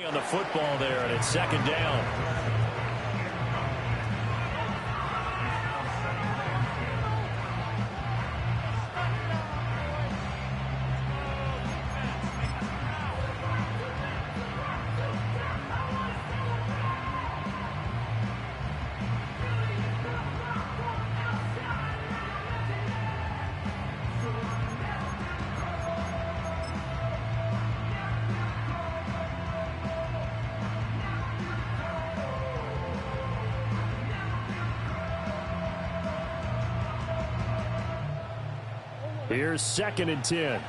On the football there, and it's second down. Here's second and 10.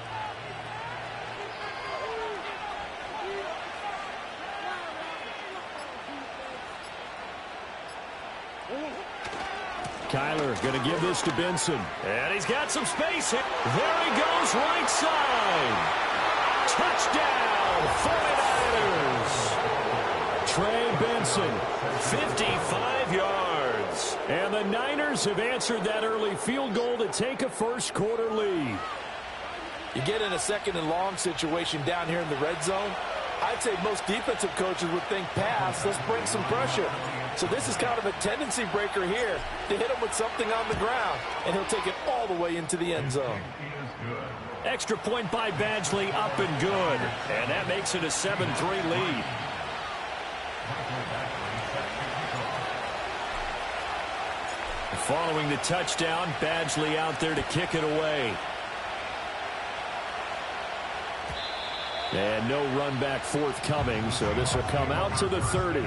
Kyler going to give this to Benson. And he's got some space here. There he goes, right side. Touchdown, 49ers. Trey Benson, 55 yards. And the Niners have answered that early field goal to take a first-quarter lead. You get in a second and long situation down here in the red zone. I'd say most defensive coaches would think pass, let's bring some pressure. So this is kind of a tendency breaker here to hit him with something on the ground, and he'll take it all the way into the end zone. Extra point by Badgley, up and good. And that makes it a 7-3 lead. Following the touchdown, Badgley out there to kick it away. And no run back forthcoming, so this will come out to the 30.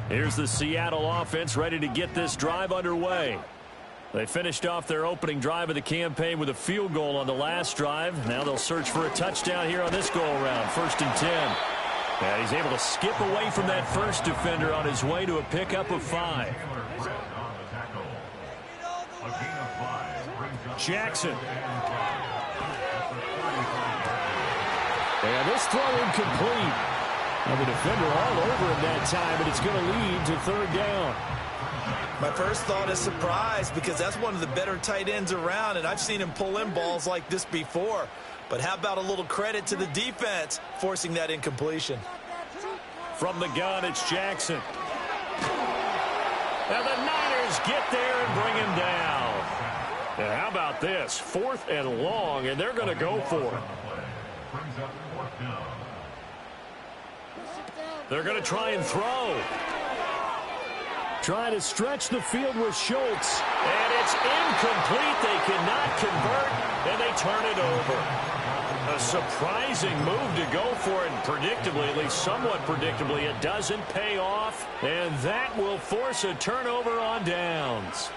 Here's the Seattle offense ready to get this drive underway. They finished off their opening drive of the campaign with a field goal on the last drive. Now they'll search for a touchdown here on this go-around. 1st and 10. And he's able to skip away from that first defender on his way to a pickup of 5. Jackson. And this throw incomplete. And the defender all over him that time, but it's going to lead to 3rd down. My first thought is surprise, because that's one of the better tight ends around, and I've seen him pull in balls like this before. But how about a little credit to the defense forcing that incompletion? From the gun, it's Jackson. And the Niners get there and bring him down. And how about this? 4th and long, and they're going to go for it. They're going to try and throw. Trying to stretch the field with Schultz. And it's incomplete. They cannot convert, and they turn it over. A surprising move to go for it, and predictably, at least somewhat predictably, it doesn't pay off. And that will force a turnover on downs.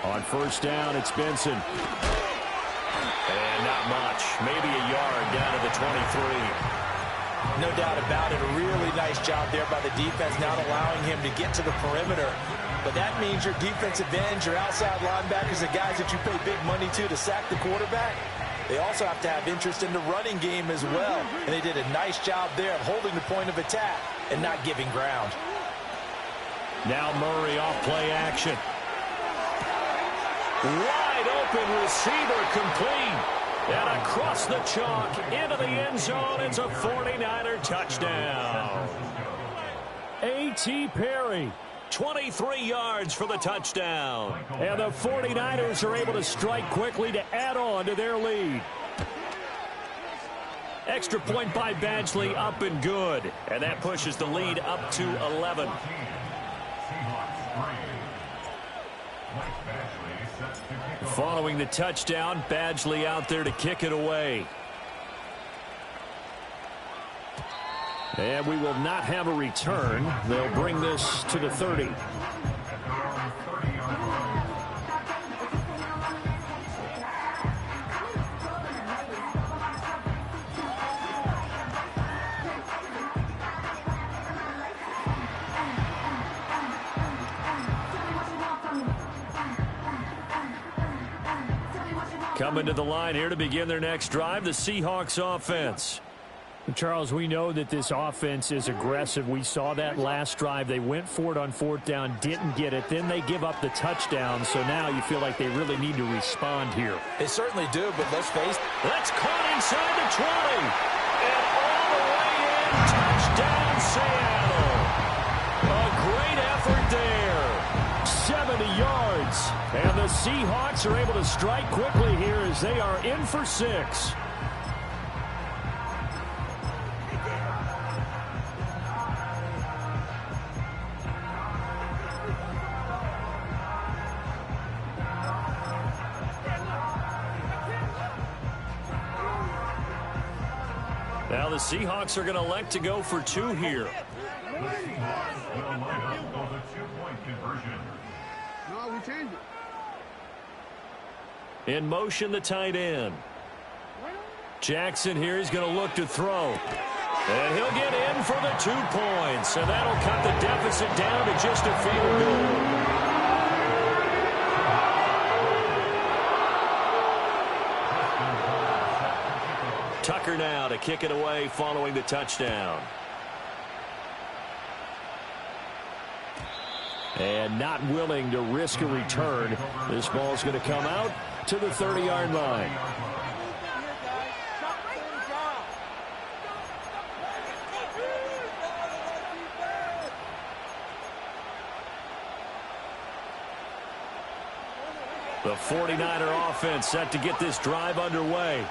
On 1st down, it's Benson. And not much. Maybe a yard down to the 23. No doubt about it. A really nice job there by the defense, not allowing him to get to the perimeter. But that means your defensive ends, your outside linebackers, the guys that you pay big money to sack the quarterback, they also have to have interest in the running game as well. And they did a nice job there of holding the point of attack and not giving ground. Now Murray off play action. Wide open receiver complete. And across the chalk into the end zone. It's a 49er touchdown. A.T. Perry, 23 yards for the touchdown. And the 49ers are able to strike quickly to add on to their lead. Extra point by Badgley, up and good. And that pushes the lead up to 11. Following the touchdown, Badgley out there to kick it away. And we will not have a return. They'll bring this to the 30. Coming to the line here to begin their next drive, the Seahawks offense. Charles, we know that this offense is aggressive. We saw that last drive. They went for it on fourth down, didn't get it. Then they give up the touchdown. So now you feel like they really need to respond here. They certainly do, but let's face it. That's caught inside the 20. And all the way in, touchdown Seattle. A great effort there. 70 yards. And the Seahawks are able to strike quickly here as they are in for 6. Now the Seahawks are going to elect to go for 2 here. The Seahawks will line up for the 2-point conversion. No, we changed it. In motion, the tight end. Jackson here is going to look to throw. And he'll get in for the 2 points. And that'll cut the deficit down to just a field goal. Tucker now to kick it away following the touchdown. And not willing to risk a return. This ball's going to come out to the 30-yard line. The 49er offense set to get this drive underway.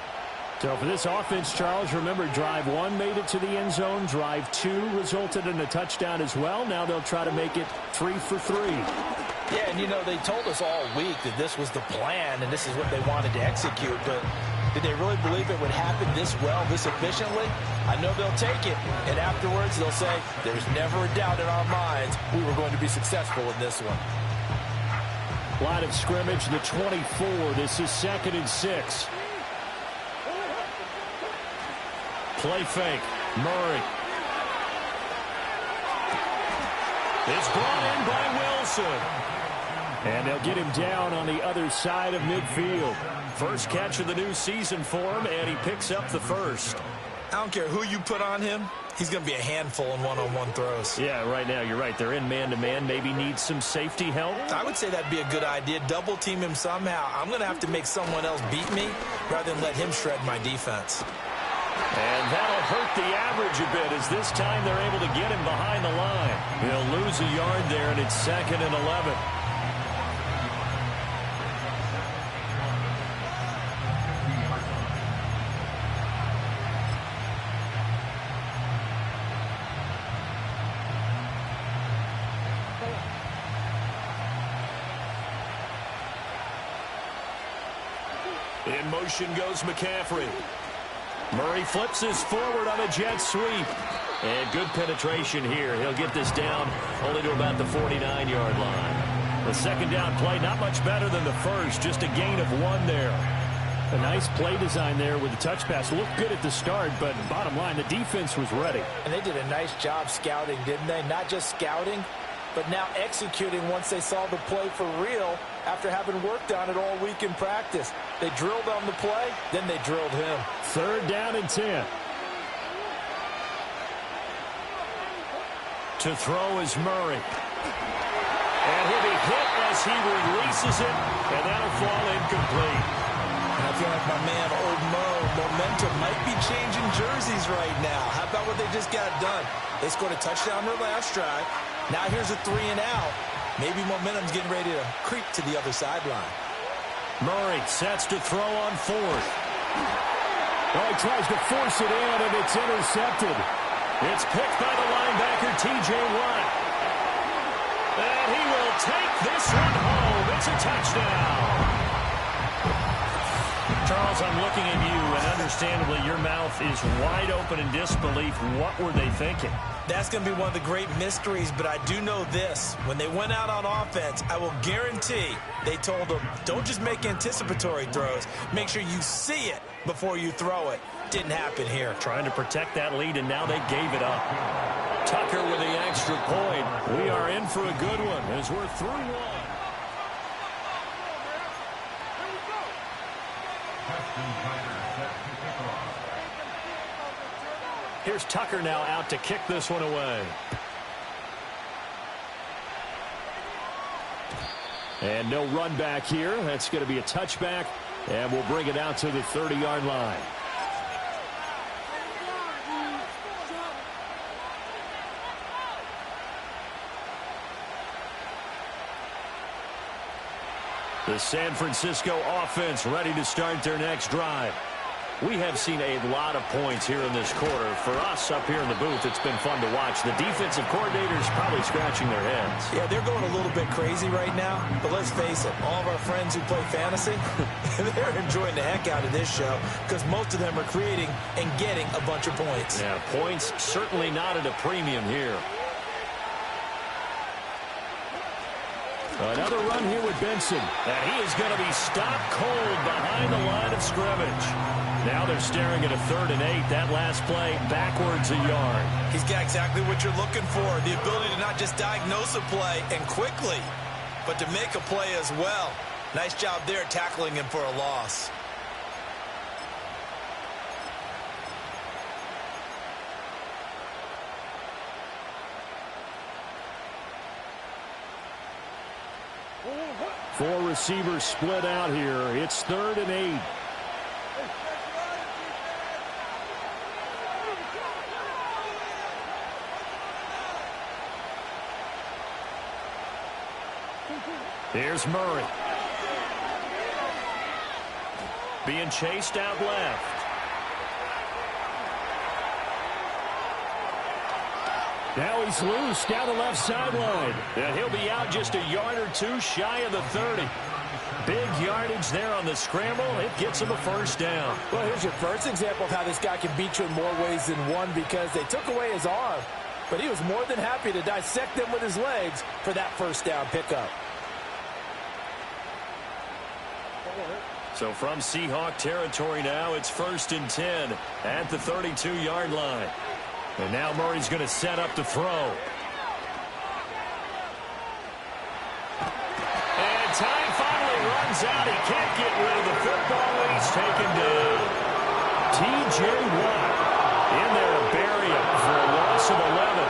So for this offense, Charles, remember, drive 1 made it to the end zone. Drive 2 resulted in a touchdown as well. Now they'll try to make it 3 for 3. Yeah, and, you know, they told us all week that this was the plan and this is what they wanted to execute. But did they really believe it would happen this well, this efficiently? I know they'll take it. And afterwards, they'll say, there's never a doubt in our minds we were going to be successful in this one. Line of scrimmage, the 24. This is 2nd and 6. Play fake. Murray. It's brought in by Wilson. And they'll get him down on the other side of midfield. First catch of the new season for him, and he picks up the first. I don't care who you put on him. He's going to be a handful in one-on-one throws. Yeah, right now, you're right. They're in man-to-man. Maybe needs some safety help. I would say that'd be a good idea. Double team him somehow. I'm going to have to make someone else beat me rather than let him shred my defense. And that'll hurt the average a bit as this time they're able to get him behind the line. He'll lose a yard there, and it's 2nd and 11. In motion goes McCaffrey. Murray flips this forward on a jet sweep. And good penetration here. He'll get this down only to about the 49-yard line. The second down play, not much better than the first. Just a gain of 1 there. A nice play design there with the touch pass. Looked good at the start, but bottom line, the defense was ready. And they did a nice job scouting, didn't they? Not just scouting, but now executing once they saw the play for real after having worked on it all week in practice. They drilled on the play, then they drilled him. 3rd down and 10. To throw is Murray. And he'll be hit as he releases it, and that'll fall incomplete. I feel like my man, Old Mo, momentum might be changing jerseys right now. How about what they just got done? They scored a touchdown their last drive. Now here's a 3 and out. Maybe momentum's getting ready to creep to the other sideline. Murray sets to throw on 4th. Oh, he tries to force it in, and it's intercepted. It's picked by the linebacker, T.J. Watt. And he will take this one home. It's a touchdown. Charles, I'm looking at you, and understandably, your mouth is wide open in disbelief. What were they thinking? That's going to be one of the great mysteries, but I do know this. When they went out on offense, I will guarantee they told them, don't just make anticipatory throws. Make sure you see it before you throw it. Didn't happen here. Trying to protect that lead, and now they gave it up. Tucker with the extra point. We are in for a good one as we're through 1. Tucker now out to kick this one away. And no run back here. That's going to be a touchback, and we'll bring it out to the 30-yard line. The San Francisco offense ready to start their next drive. We have seen a lot of points here in this quarter. For us up here in the booth, it's been fun to watch. The defensive coordinators probably scratching their heads. Yeah, they're going a little bit crazy right now. But let's face it, all of our friends who play fantasy, they're enjoying the heck out of this show because most of them are creating and getting a bunch of points. Yeah, points certainly not at a premium here. Another run here with Benson. And he is going to be stopped cold behind the line of scrimmage. Now they're staring at a 3rd and 8. That last play backwards a yard. He's got exactly what you're looking for. The ability to not just diagnose a play and quickly, but to make a play as well. Nice job there tackling him for a loss. Four receivers split out here. It's 3rd and 8. Here's Murray. Being chased out left. Now he's loose down the left sideline. And he'll be out just a yard or two shy of the 30. Big yardage there on the scramble. It gets him a first down. Well, here's your first example of how this guy can beat you in more ways than one because they took away his arm. But he was more than happy to dissect them with his legs for that first down pickup. So from Seahawk territory now, it's 1st and 10 at the 32-yard line. And now Murray's going to set up to throw. And time finally runs out. He can't get rid of the football, and he's taken down. T.J. Watt in there to bury him for a loss of 11.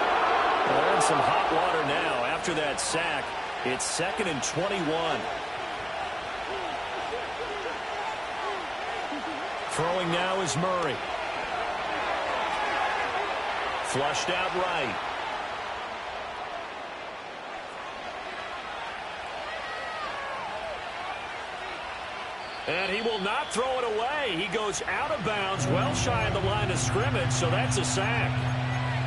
And some hot water now after that sack. It's 2nd and 21. Throwing now is Murray. Flushed out right. And he will not throw it away. He goes out of bounds, well shy of the line of scrimmage, so that's a sack.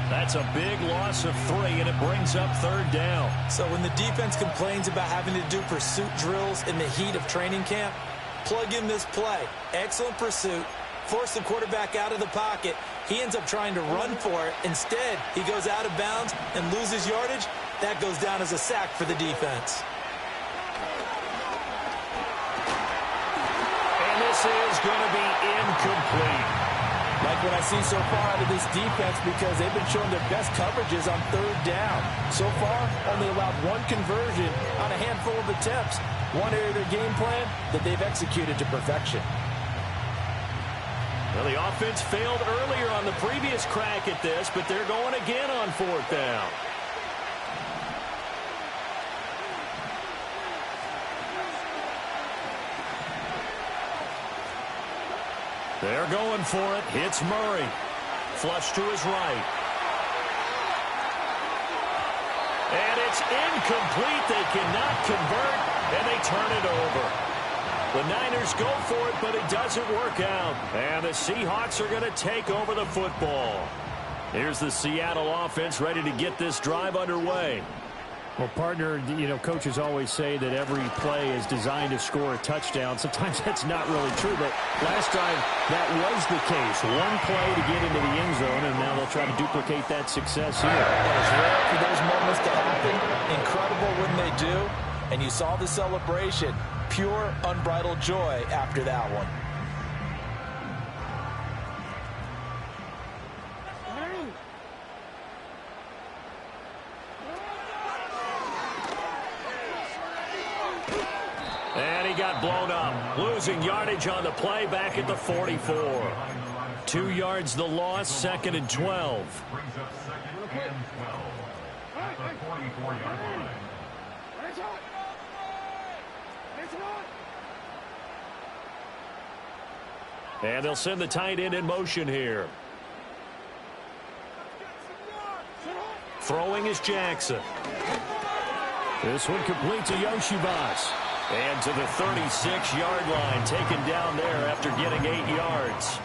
That's a big loss of 3, and it brings up 3rd down. So when the defense complains about having to do pursuit drills in the heat of training camp, plug in this play. Excellent pursuit. Force the quarterback out of the pocket. He ends up trying to run for it. Instead, he goes out of bounds and loses yardage. That goes down as a sack for the defense. And this is going to be incomplete. Like what I see so far out of this defense because they've been showing their best coverages on 3rd down. So far, only allowed 1 conversion on a handful of attempts. One area of their game plan that they've executed to perfection. Well, the offense failed earlier on the previous crack at this, but they're going again on 4th down. They're going for it. It's Murray. Flush to his right. And it's incomplete. They cannot convert, and they turn it over. The Niners go for it, but it doesn't work out. And the Seahawks are going to take over the football. Here's the Seattle offense ready to get this drive underway. Well, partner, you know, coaches always say that every play is designed to score a touchdown. Sometimes that's not really true, but last time that was the case. One play to get into the end zone, and now they'll try to duplicate that success here. It's rare for those moments to happen. Incredible when they do. And you saw the celebration. Pure, unbridled joy after that one. And he got blown up. Losing yardage on the play back at the 44. 2 yards the loss, 2nd and 12. Brings up 2nd and 12 at the 44-yard line. And they'll send the tight end in motion here. Throwing is Jackson. This one complete to Yoshibas. And to the 36-yard line, taken down there after getting 8 yards.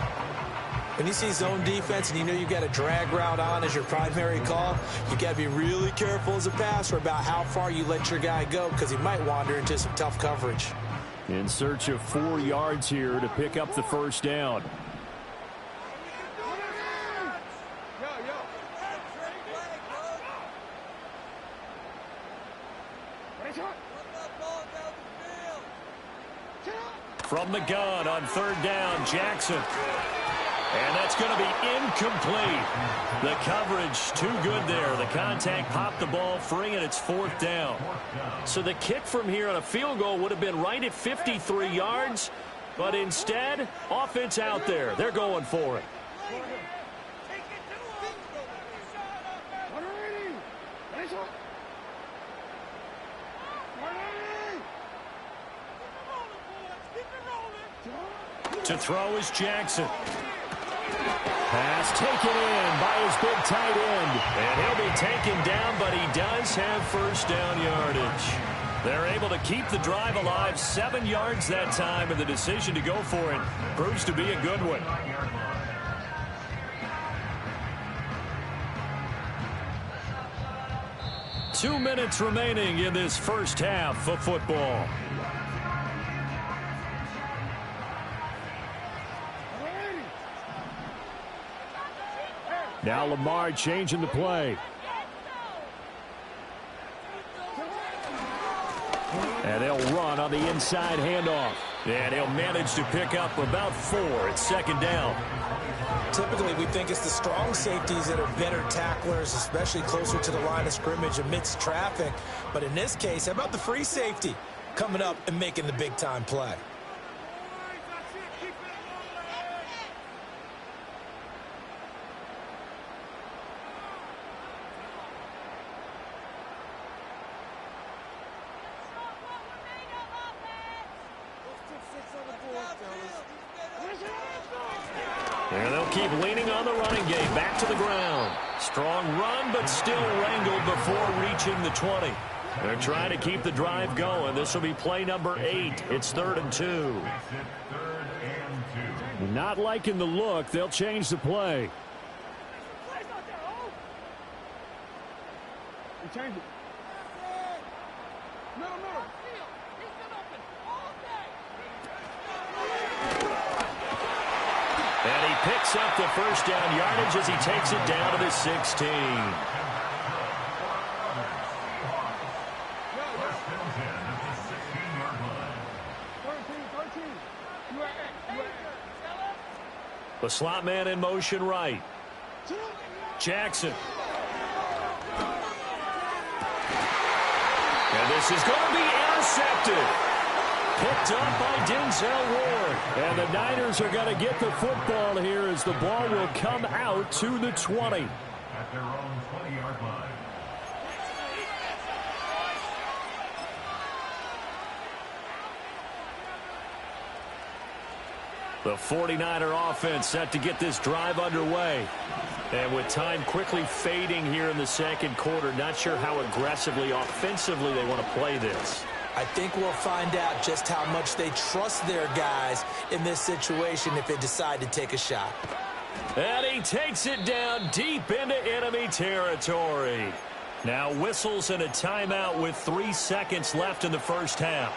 When you see zone defense and you know you've got a drag route on as your primary call, you got to be really careful as a passer about how far you let your guy go because he might wander into some tough coverage. In search of 4 yards here to pick up the first down. From the gun on 3rd down, Jackson. And that's going to be incomplete. The coverage too good there. The contact popped the ball free, and it's 4th down. So the kick from here on a field goal would have been right at 53 yards, but instead, offense out there. They're going for it. To throw is Jackson. Pass taken in by his big tight end. And he'll be taken down, but he does have first down yardage. They're able to keep the drive alive, 7 yards that time, and the decision to go for it proves to be a good one. 2 minutes remaining in this first half of football. Now Lamar changing the play. And they'll run on the inside handoff. And he'll manage to pick up about 4 at 2nd down. Typically, we think it's the strong safeties that are better tacklers, especially closer to the line of scrimmage amidst traffic. But in this case, how about the free safety coming up and making the big-time play? And they'll keep leaning on the running game. Back to the ground. Strong run, but still wrangled before reaching the 20. They're trying to keep the drive going. This will be play number 8. It's 3rd and 2. Not liking the look. They'll change the play. Change it. No. And he picks up the first down yardage as he takes it down to the 16. The slot man in motion right. Jackson. And this is going to be intercepted. Picked up by Denzel Ward. And the Niners are going to get the football here as the ball will come out to the 20. At their own 20-yard line. The 49er offense set to get this drive underway. And with time quickly fading here in the second quarter, not sure how aggressively, offensively they want to play this. I think we'll find out just how much they trust their guys in this situation if they decide to take a shot. And he takes it down deep into enemy territory. Now whistles and a timeout with 3 seconds left in the first half.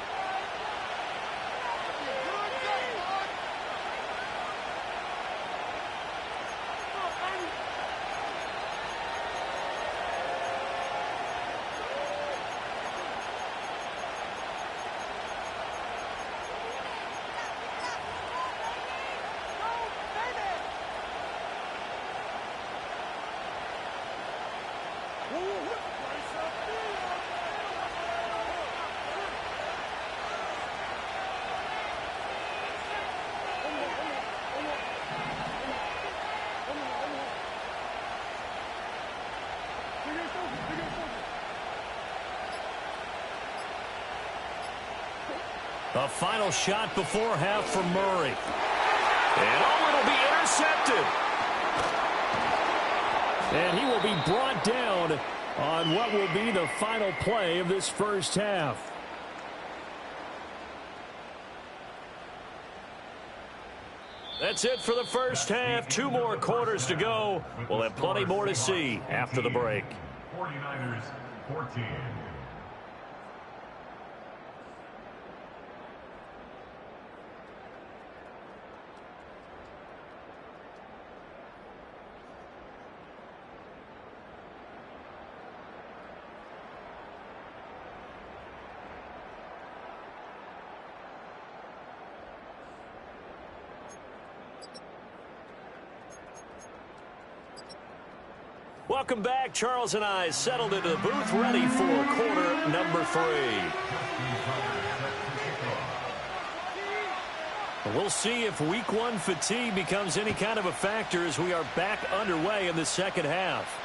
A final shot before half from Murray. And it'll be intercepted. And he will be brought down on what will be the final play of this first half. That's it for the first half. 2 more quarters to go. We'll have plenty more to see after the break. 49ers 14. Welcome back. Charles and I settled into the booth, ready for quarter number 3. We'll see if week 1 fatigue becomes any kind of a factor as we are back underway in the second half.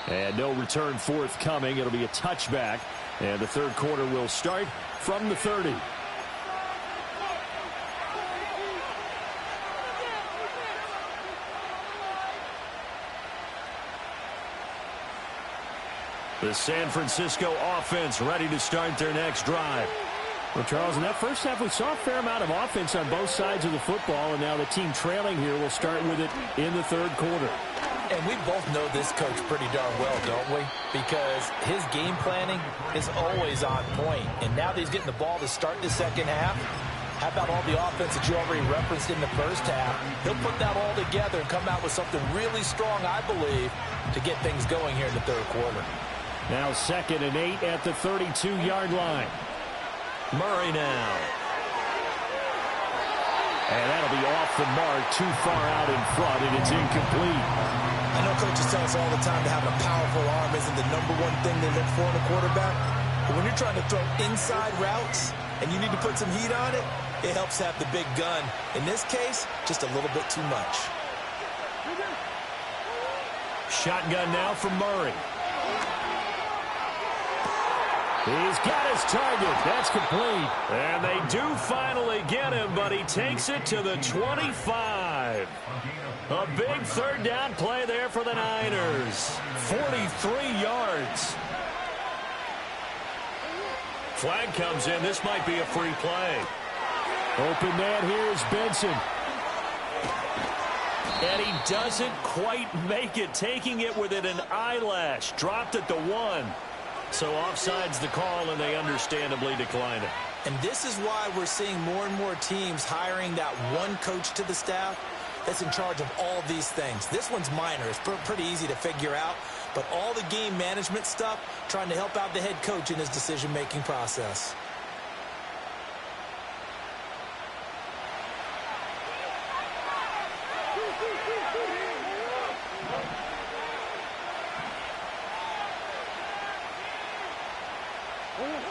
And no return forthcoming. It'll be a touchback. And the third quarter will start from the 30. The San Francisco offense ready to start their next drive. Well, Charles, in that first half, we saw a fair amount of offense on both sides of the football, and now the team trailing here will start with it in the third quarter. And we both know this coach pretty darn well, don't we? Because his game planning is always on point. And now that he's getting the ball to start the second half, how about all the offense that you already referenced in the first half? He'll put that all together and come out with something really strong, I believe, to get things going here in the third quarter. Now 2nd and 8 at the 32-yard line. Murray now. And that'll be off the mark, too far out in front, and it's incomplete. I know coaches tell us all the time that having a powerful arm isn't the #1 thing they look for in a quarterback. But when you're trying to throw inside routes and you need to put some heat on it, it helps have the big gun. In this case, just a little bit too much. Shotgun now from Murray. He's got his target. That's complete. And they do finally get him, but he takes it to the 25. A big third down play there for the Niners. 43 yards. Flag comes in. This might be a free play. Open man here is Benson. And he doesn't quite make it, taking it within an eyelash. Dropped at the 1. So offside's the call, and they understandably decline it. And this is why we're seeing more and more teams hiring that one coach to the staff that's in charge of all these things. This one's minor. It's pretty easy to figure out. But all the game management stuff, trying to help out the head coach in his decision-making process.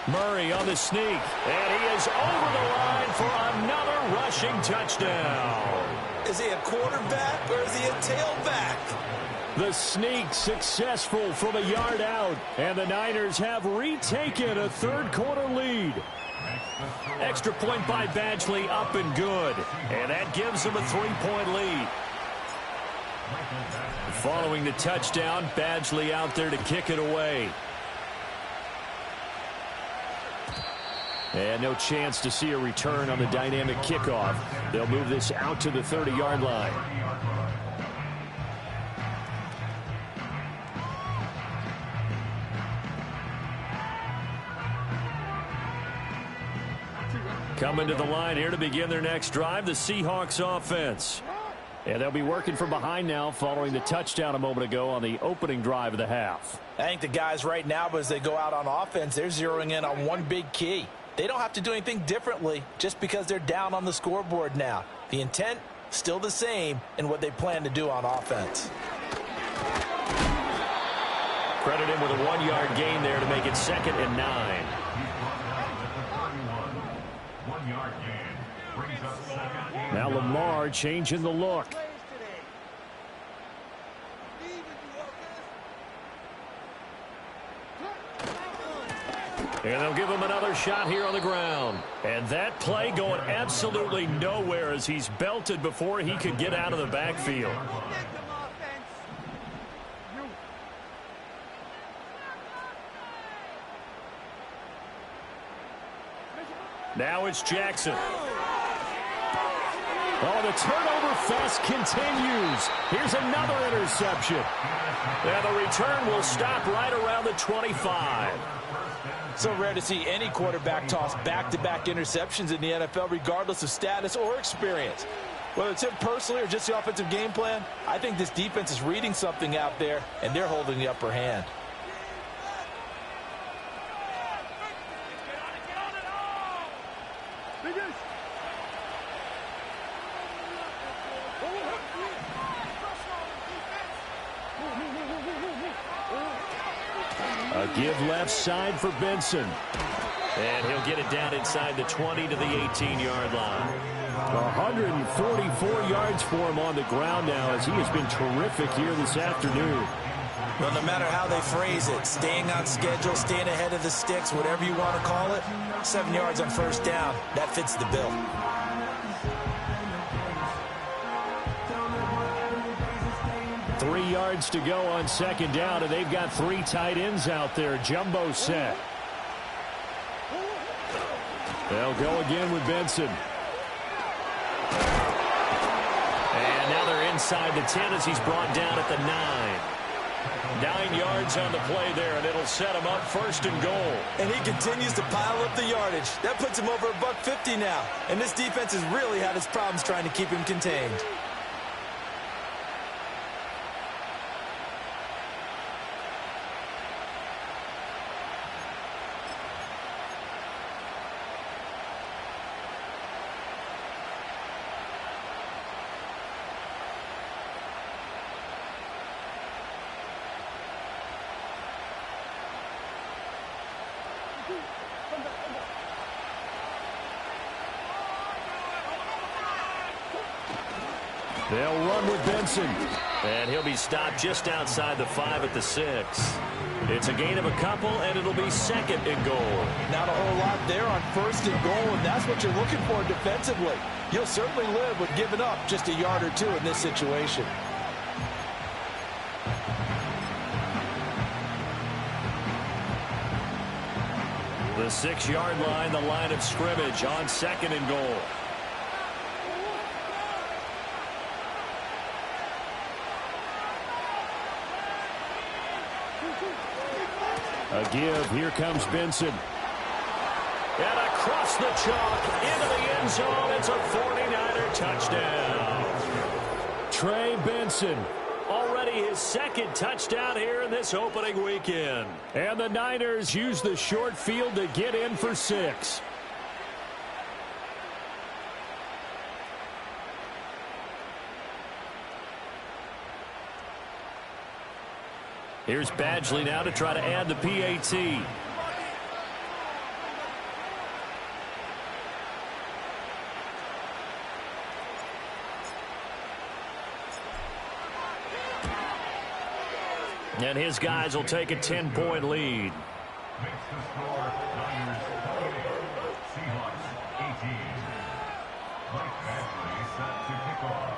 Murray on the sneak, and he is over the line for another rushing touchdown. Is he a quarterback or is he a tailback? The sneak successful from a yard out, and the Niners have retaken a third quarter lead. Extra point by Badgley, up and good, and that gives them a 3-point lead. Following the touchdown, Badgley out there to kick it away. And no chance to see a return on the dynamic kickoff. They'll move this out to the 30-yard line. Coming to the line here to begin their next drive, the Seahawks offense. And they'll be working from behind now following the touchdown a moment ago on the opening drive of the half. I think the guys right now, as they go out on offense, they're zeroing in on one big key. They don't have to do anything differently just because they're down on the scoreboard now. The intent, still the same in what they plan to do on offense. Credit him with a 1-yard gain there to make it 2nd and 9. Now Lamar changing the look. And they'll give him another shot here on the ground. And that play going absolutely nowhere as he's belted before he could get out of the backfield. Now it's Jackson. Oh, the turnover fest continues. Here's another interception. And the return will stop right around the 25. So rare to see any quarterback toss back-to-back interceptions in the NFL, regardless of status or experience. Whether it's him personally or just the offensive game plan, I think this defense is reading something out there, and they're holding the upper hand. A give left side for Benson. And he'll get it down inside the 20 to the 18-yard line. 144 yards for him on the ground now as he has been terrific here this afternoon. Well, no matter how they phrase it, staying on schedule, staying ahead of the sticks, whatever you want to call it, 7 yards on first down, that fits the bill. Three yards to go on second down, and they've got three tight ends out there. Jumbo set. They'll go again with Benson. And now they're inside the 10 as he's brought down at the 9. 9 yards on the play there, and it'll set him up first and goal. And he continues to pile up the yardage. That puts him over $150 now. And this defense has really had its problems trying to keep him contained. They'll run with Benson. And he'll be stopped just outside the 5 at the 6. It's a gain of a couple, and it'll be second and goal. Not a whole lot there on first and goal, and that's what you're looking for defensively. You'll certainly live with giving up just a yard or two in this situation. The 6-yard line, the line of scrimmage on second and goal. A give. Here comes Benson. And across the chalk into the end zone. It's a 49er touchdown. Trey Benson. Already his second touchdown here in this opening weekend. And the Niners use the short field to get in for 6. Here's Badgley now to try to add the PAT. And his guys will take a 10-point lead. Makes the score Niners 28, Seahawks 18. Mike Badgley set to kick off.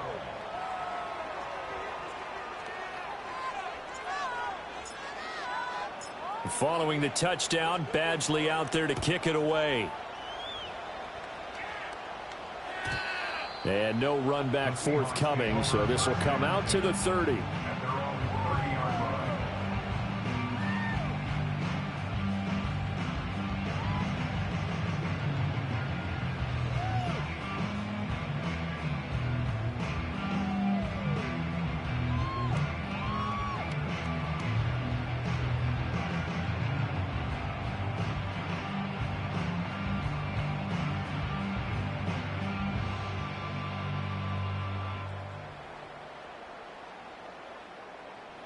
Following the touchdown, Badgley out there to kick it away. And no run back forthcoming, so this will come out to the 30.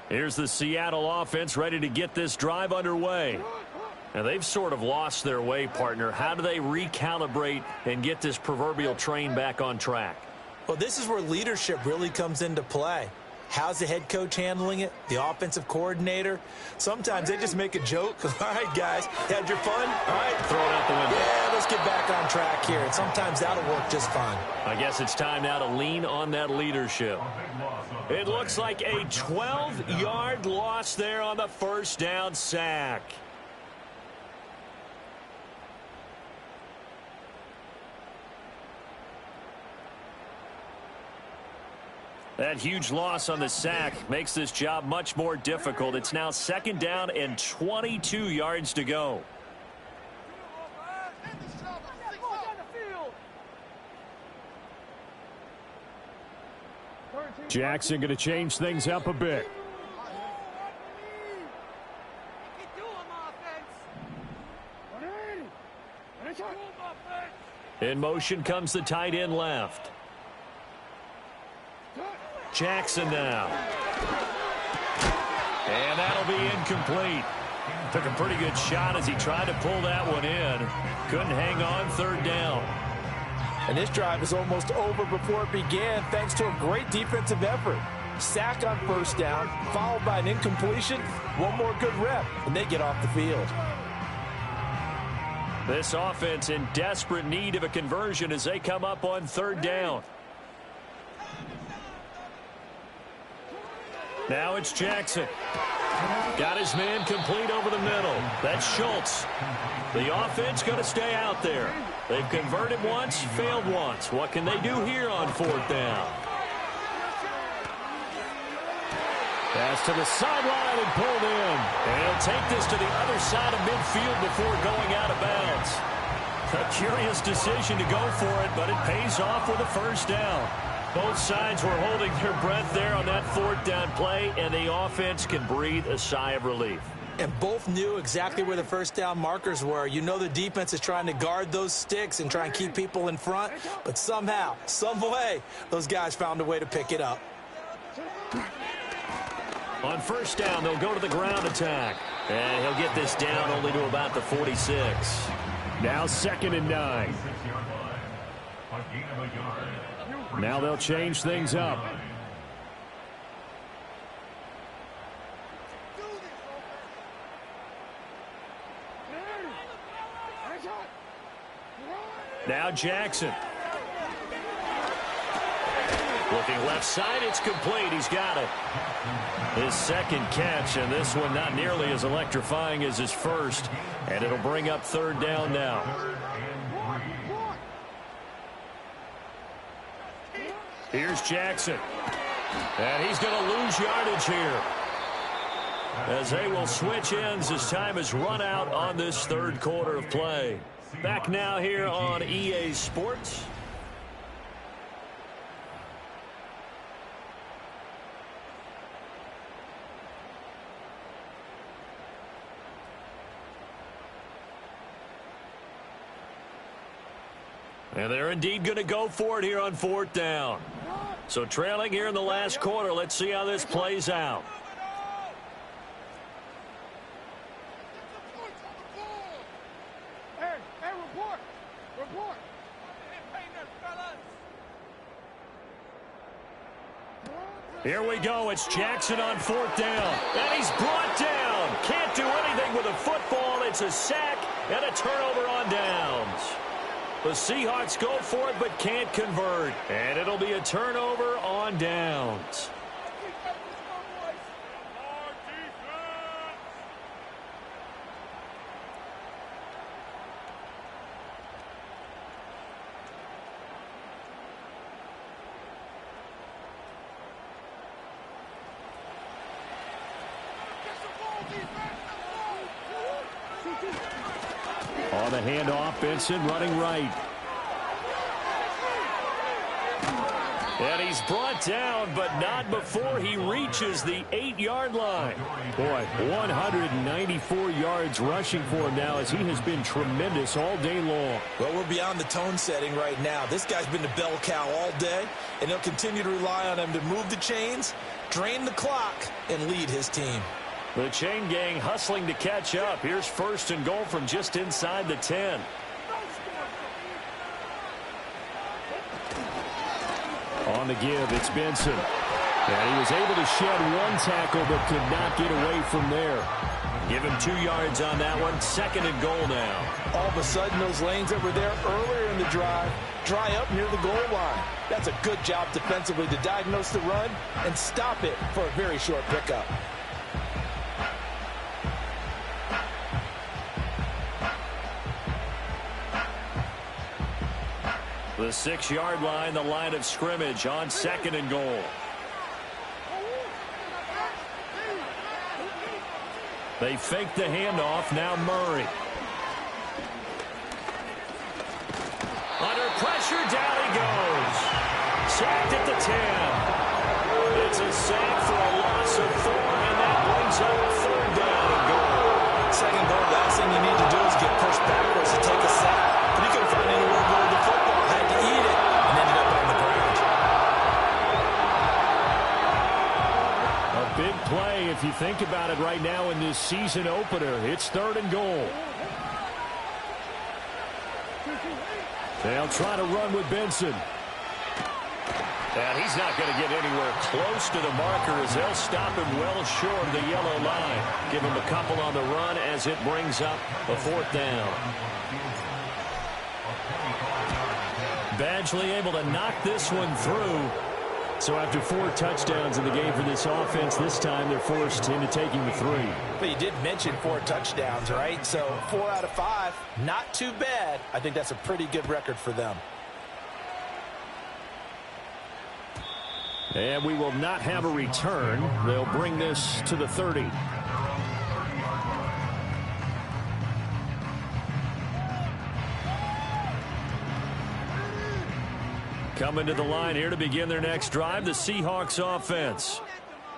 Here's the Seattle offense ready to get this drive underway. Now they've sort of lost their way, partner. How do they recalibrate and get this proverbial train back on track? Well, this is where leadership really comes into play. How's the head coach handling it? The offensive coordinator? Sometimes they just make a joke. All right, guys, had your fun? All right, Throw it out the window. yeah, let's get back on track here. And sometimes that'll work just fine. I guess it's time now to lean on that leadership. It looks like a 12-yard loss there on the first down sack. That huge loss on the sack makes this job much more difficult. It's now 2nd down and 22 yards to go. Jackson going to change things up a bit. In motion comes the tight end left. Jackson now. And that'll be incomplete. Took a pretty good shot as he tried to pull that one in. Couldn't hang on 3rd down. And this drive is almost over before it began thanks to a great defensive effort. Sack on 1st down, followed by an incompletion. One more good rep, and they get off the field. This offense in desperate need of a conversion as they come up on 3rd down. Now it's Jackson. Got his man complete over the middle. That's Schultz. The offense going to stay out there. They've converted once, failed once. What can they do here on 4th down? Pass to the sideline and pulled in. And he'll take this to the other side of midfield before going out of bounds. A curious decision to go for it, but it pays off with a 1st down. Both sides were holding their breath there on that 4th down play, and the offense can breathe a sigh of relief. And both knew exactly where the 1st down markers were. You know the defense is trying to guard those sticks and try and keep people in front, but somehow, some way, those guys found a way to pick it up. On 1st down, they'll go to the ground attack. And he'll get this down only to about the 46. Now 2nd and 9. Now they'll change things up. Now Jackson. Looking left side, it's complete. He's got it. His 2nd catch, and this one not nearly as electrifying as his first. And it'll bring up 3rd down now. Here's Jackson. And he's going to lose yardage here, as they will switch ends as time has run out on this 3rd quarter of play. Back now here on EA Sports. And they're indeed going to go for it here on 4th down. So trailing here in the last quarter, let's see how this plays out. Here we go. It's Jackson on 4th down. And he's brought down. Can't do anything with a football. It's a sack and a turnover on downs. The Seahawks go for it but can't convert. And it'll be a turnover on downs. On the handoff, Benson running right. And he's brought down, but not before he reaches the 8-yard line. Boy, 194 yards rushing for him now, as he has been tremendous all day long. Well, we're beyond the tone setting right now. This guy's been the bell cow all day, and he'll continue to rely on him to move the chains, drain the clock, and lead his team. The chain gang hustling to catch up. Here's 1st and goal from just inside the 10. On the give, it's Benson. And he was able to shed one tackle but could not get away from there. Give him 2 yards on that one. 2nd and goal now. All of a sudden, those lanes that were there earlier in the drive dry up near the goal line. That's a good job defensively to diagnose the run and stop it for a very short pickup. The 6-yard line, the line of scrimmage on 2nd and goal. They fake the handoff. Now Murray. Under pressure, down he goes. Sacked at the 10. It's a sack for a loss of 4, and that brings up 3rd down and goal. 2nd goal, last thing you need to do is get pushed backwards to take a sack. But he couldn't find anywhere to go with the football. Had to eat it and ended up on the ground. A big play if you think about it right now in this season opener. It's 3rd and goal. They'll try to run with Benson. And he's not going to get anywhere close to the marker as they'll stop him well short of the yellow line. Give him a couple on the run as it brings up a 4th down. Badgley able to knock this one through. So after 4 touchdowns in the game for this offense, this time they're forced into taking the 3. But you did mention 4 touchdowns, right? So 4 out of 5, not too bad. I think that's a pretty good record for them. And we will not have a return. They'll bring this to the 30. Coming to the line here to begin their next drive, the Seahawks offense.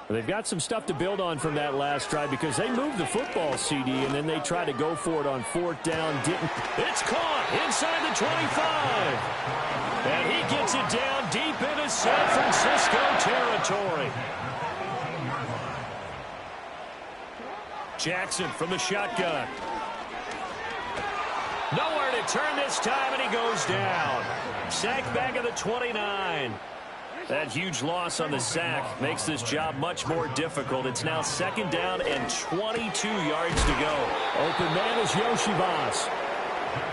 They've got some stuff to build on from that last drive because they moved the football, CD, and then they tried to go for it on 4th down. Didn't. It's caught inside the 25. And he gets it down deep into San Francisco territory. Jackson from the shotgun. Nowhere to turn this time, and he goes down. Sack back at the 29. That huge loss on the sack makes this job much more difficult. It's now 2nd down and 22 yards to go. Open man is Yoshibas.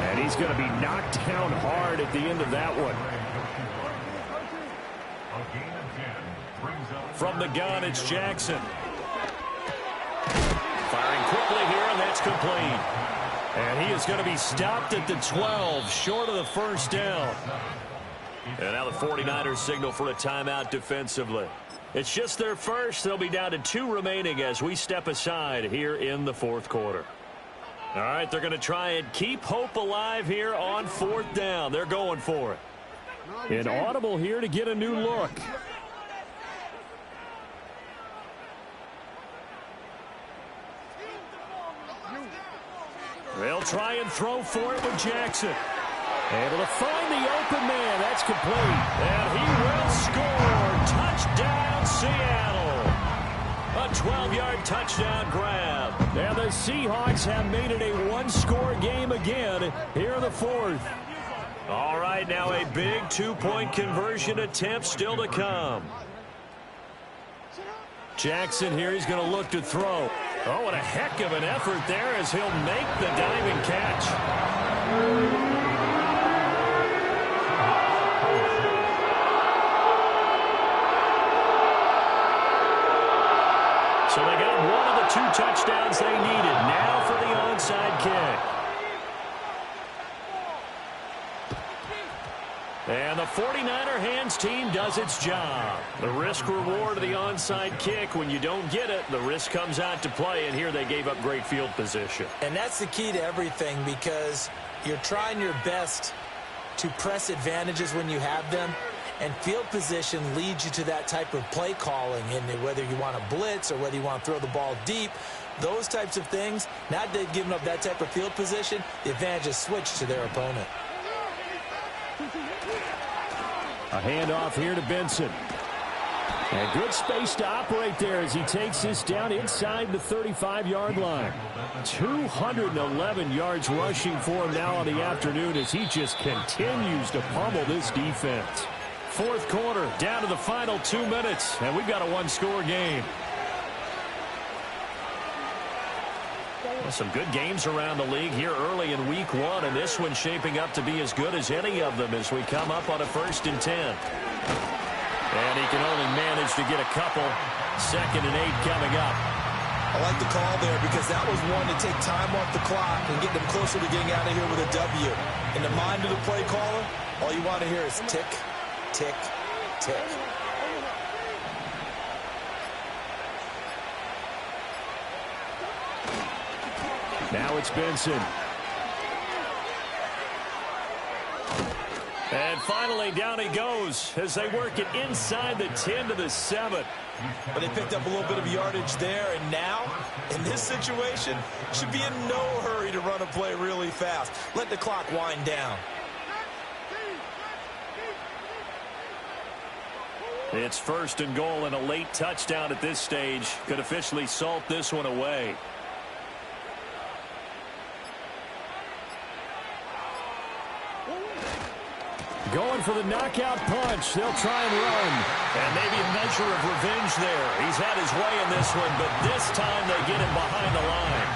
And he's going to be knocked down hard at the end of that one. From the gun, it's Jackson. Firing quickly here, and that's complete. And he is going to be stopped at the 12, short of the 1st down. And now the 49ers signal for a timeout defensively. It's just their first. They'll be down to 2 remaining as we step aside here in the 4th quarter. All right, they're going to try and keep hope alive here on 4th down. They're going for it. An audible here to get a new look. They'll try and throw for it with Jackson. Able to find the open man. That's complete. And he will score. Touchdown, Seattle. A 12-yard touchdown grab. And the Seahawks have made it a 1-score game again here in the 4th. All right, now a big 2-point conversion attempt still to come. Jackson here, he's going to look to throw. Oh, what a heck of an effort there as he'll make the diving catch. So they got one of the 2 touchdowns they needed. Now for the onside kick. And the 49er hands team does its job. The risk reward of the onside kick. When you don't get it, the risk comes out to play, and here they gave up great field position. And that's the key to everything because you're trying your best to press advantages when you have them, and field position leads you to that type of play calling, and whether you want to blitz or whether you want to throw the ball deep, those types of things, now that they've given up that type of field position, the advantage is switched to their opponent. A handoff here to Benson. And good space to operate there as he takes this down inside the 35-yard line. 211 yards rushing for him now on the afternoon as he just continues to pummel this defense. fourth quarter, down to the final 2 minutes, and we've got a one-score game. Well, some good games around the league here early in week one, and this one's shaping up to be as good as any of them as we come up on a 1st and 10. And he can only manage to get a couple. 2nd and 8 coming up. I like the call there because that was one to take time off the clock and get them closer to getting out of here with a W. In the mind of the play caller, all you want to hear is tick, tick, tick. Now it's Benson. And finally, down he goes as they work it inside the 10 to the 7. But they picked up a little bit of yardage there, and now, in this situation, should be in no hurry to run a play really fast. Let the clock wind down. It's 1st and goal, and a late touchdown at this stage could officially salt this one away. Going for the knockout punch. They'll try and run. And maybe a measure of revenge there. He's had his way in this one, but this time they get him behind the line.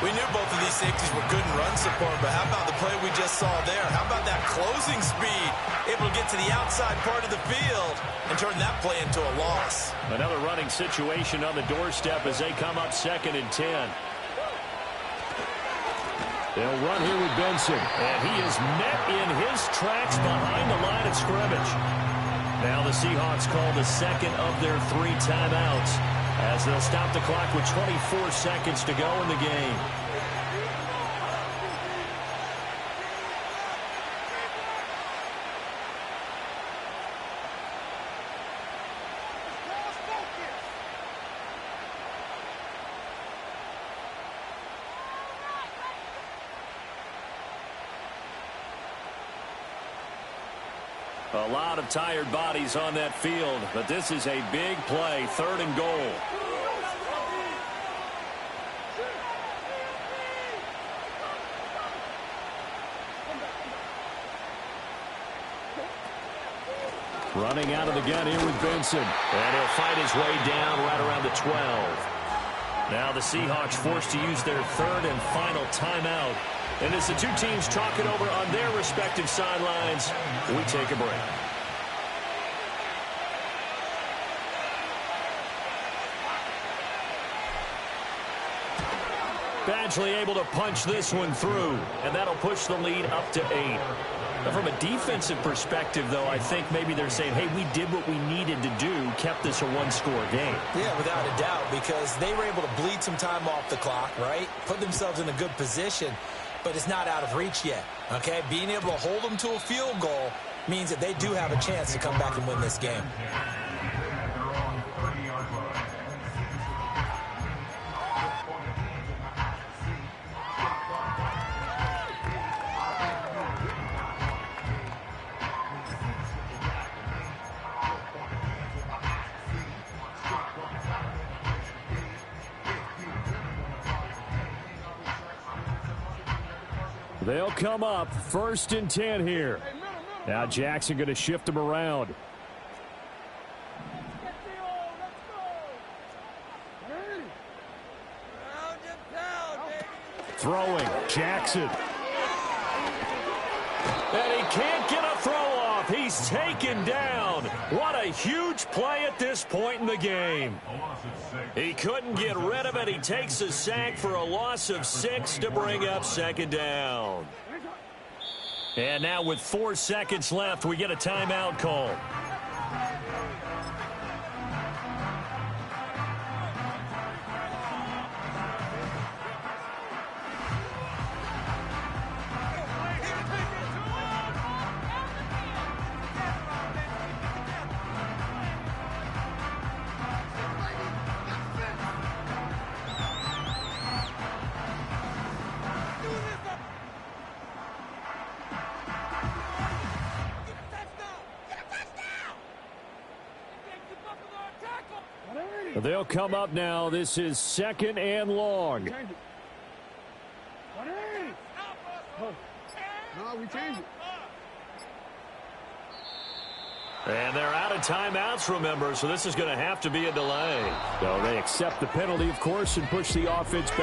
We knew both of these safeties were good in run support, but how about the play we just saw there? How about that closing speed? Able to get to the outside part of the field and turn that play into a loss. Another running situation on the doorstep as they come up 2nd and 10. They'll run here with Benson, and he is met in his tracks behind the line of scrimmage. Now the Seahawks call the 2nd of their 3 timeouts as they'll stop the clock with 24 seconds to go in the game. A lot of tired bodies on that field, but this is a big play, 3rd and goal. Running out of the gun here with Benson. And he'll fight his way down right around the 12. Now the Seahawks forced to use their 3rd and final timeout. And as the two teams talk it over on their respective sidelines, we take a break. Badgley able to punch this one through, and that'll push the lead up to 8. Now from a defensive perspective, though, I think maybe they're saying, hey, we did what we needed to do, kept this a one-score game. Yeah, without a doubt, because they were able to bleed some time off the clock, right? Put themselves in a good position. But it's not out of reach yet, okay? Being able to hold them to a field goal means that they do have a chance to come back and win this game. They'll come up 1st and 10 here. Now Jackson going to shift them around. Throwing, Jackson. And he can't get a throw off. He's taken down. What a huge play at this point in the game. He couldn't get rid of it. He takes a sack for a loss of 6 to bring up 2nd down. And now with 4 seconds left, we get a timeout call. They'll come up now. This is 2nd and long. No, we changed it. And they're out of timeouts, remember, so this is going to have to be a delay. So they accept the penalty, of course, and push the offense back.